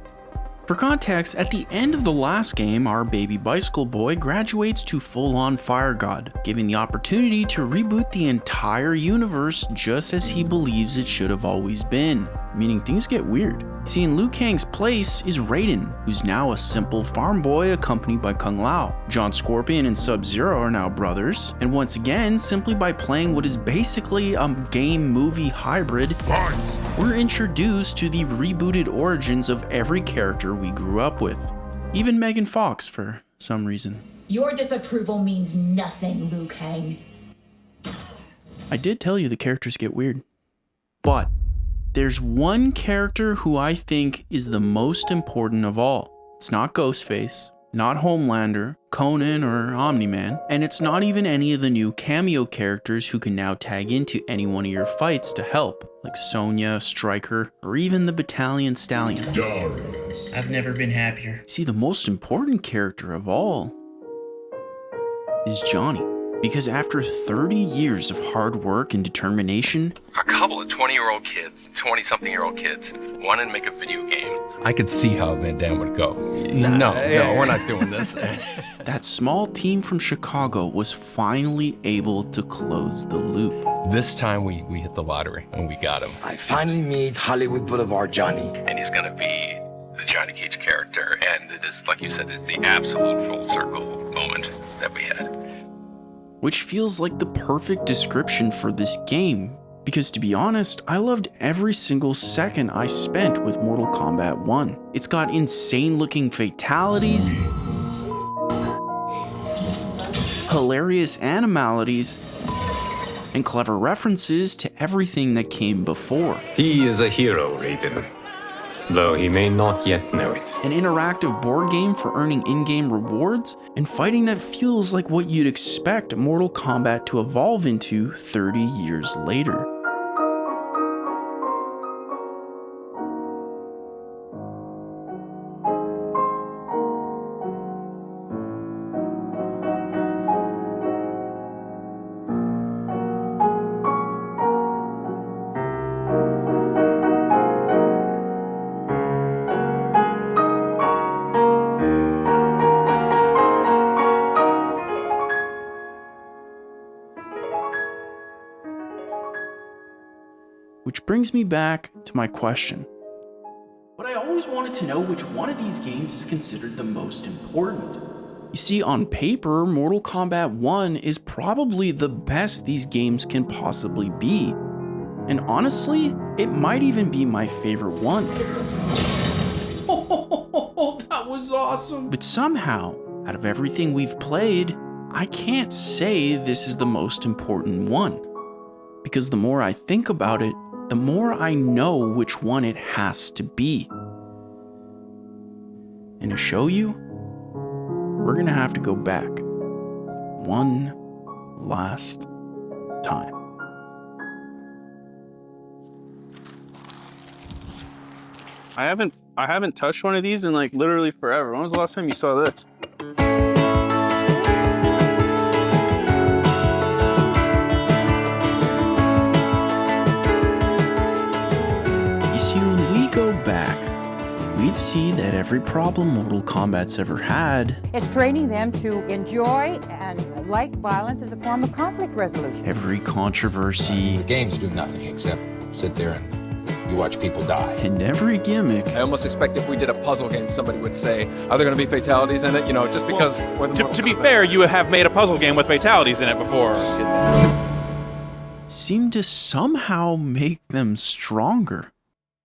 Speaker 1: For context, at the end of the last game, our baby bicycle boy graduates to full-on Fire God, giving the opportunity to reboot the entire universe just as he believes it should have always been, meaning things get weird. See, in Liu Kang's place is Raiden, who's now a simple farm boy accompanied by Kung Lao. John Scorpion and Sub-Zero are now brothers, and once again, simply by playing what is basically a game-movie hybrid, we're introduced to the rebooted origins of every character we grew up with. Even Megan Fox, for some reason.
Speaker 23: Your disapproval means nothing, Liu Kang.
Speaker 1: I did tell you the characters get weird. But there's one character who I think is the most important of all. It's not Ghostface, not Homelander, Conan, or Omni-Man, and it's not even any of the new cameo characters who can now tag into any one of your fights to help, like Sonya, Stryker, or even the Battalion Stallion.
Speaker 24: I've never been happier.
Speaker 1: See, the most important character of all is Johnny. Because after 30 years of hard work and determination,
Speaker 25: a couple of 20-year-old kids, 20-something-year-old kids, wanted to make a video game.
Speaker 21: I could see how Van Damme would go. No, we're not doing this.
Speaker 1: That small team from Chicago was finally able to close the loop.
Speaker 21: This time we hit the lottery and we got him.
Speaker 20: I finally meet Hollywood Boulevard Johnny.
Speaker 25: And he's gonna be the Johnny Cage character, and it is, like you said, it's the absolute full circle moment that we had.
Speaker 1: Which feels like the perfect description for this game, because to be honest, I loved every single second I spent with Mortal Kombat 1. It's got insane looking fatalities, hilarious animalities, and clever references to everything that came before.
Speaker 26: He is a hero, Raiden, though he may not yet know it.
Speaker 1: An interactive board game for earning in-game rewards, and fighting that feels like what you'd expect Mortal Kombat to evolve into 30 years later. Which brings me back to my question. But I always wanted to know which one of these games is considered the most important. You see, on paper, Mortal Kombat 1 is probably the best these games can possibly be. And honestly, it might even be my favorite one.
Speaker 3: Oh, that was awesome.
Speaker 1: But somehow, out of everything we've played, I can't say this is the most important one. Because the more I think about it, the more I know which one it has to be. And to show you, we're gonna have to go back one last time.
Speaker 27: I haven't touched one of these in like literally forever. When was the last time you saw this?
Speaker 1: You see, when we go back, we'd see that every problem Mortal Kombat's ever had,
Speaker 5: It's training them to enjoy and like violence as a form of conflict resolution.
Speaker 1: every controversy,
Speaker 6: The games do nothing except sit there and you watch people die.
Speaker 1: and every gimmick,
Speaker 8: I almost expect if we did a puzzle game, somebody would say, are there going to be fatalities in it? You know, just because...
Speaker 27: To be fair, you have made a puzzle game with fatalities in it before.
Speaker 1: seemed to somehow make them stronger.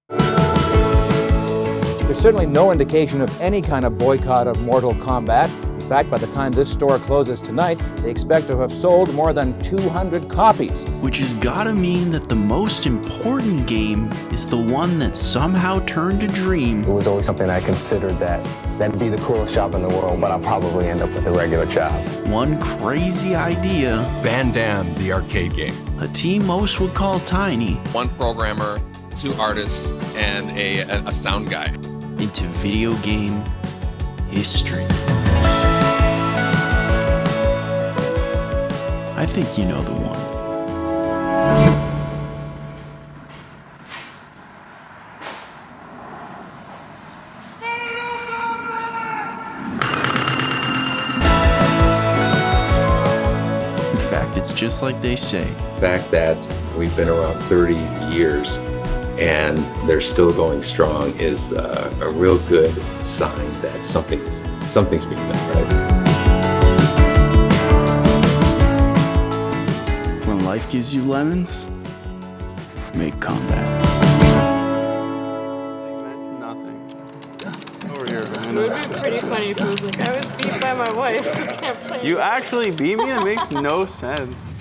Speaker 19: There's certainly no indication of any kind of boycott of Mortal Kombat. In fact, by the time this store closes tonight, they expect to have sold more than 200 copies.
Speaker 1: Which has gotta mean that the most important game is the one that somehow turned a dream.
Speaker 10: It was always something I considered that'd be the coolest job in the world, but I'll probably end up with a regular job.
Speaker 1: One crazy idea.
Speaker 26: Van Damme, the arcade game.
Speaker 1: A team most would call tiny.
Speaker 8: One programmer, 2 artists, and a sound guy.
Speaker 1: Into video game history. I think you know the one. In fact, it's just like they say.
Speaker 11: The fact that we've been around 30 years and they're still going strong is a real good sign that something's being done right.
Speaker 1: When life gives you lemons, make combat.
Speaker 27: Over here, man.
Speaker 12: It would be pretty funny if it was like, I was beat by my wife. I can't play.
Speaker 27: You actually beat me? It makes no sense.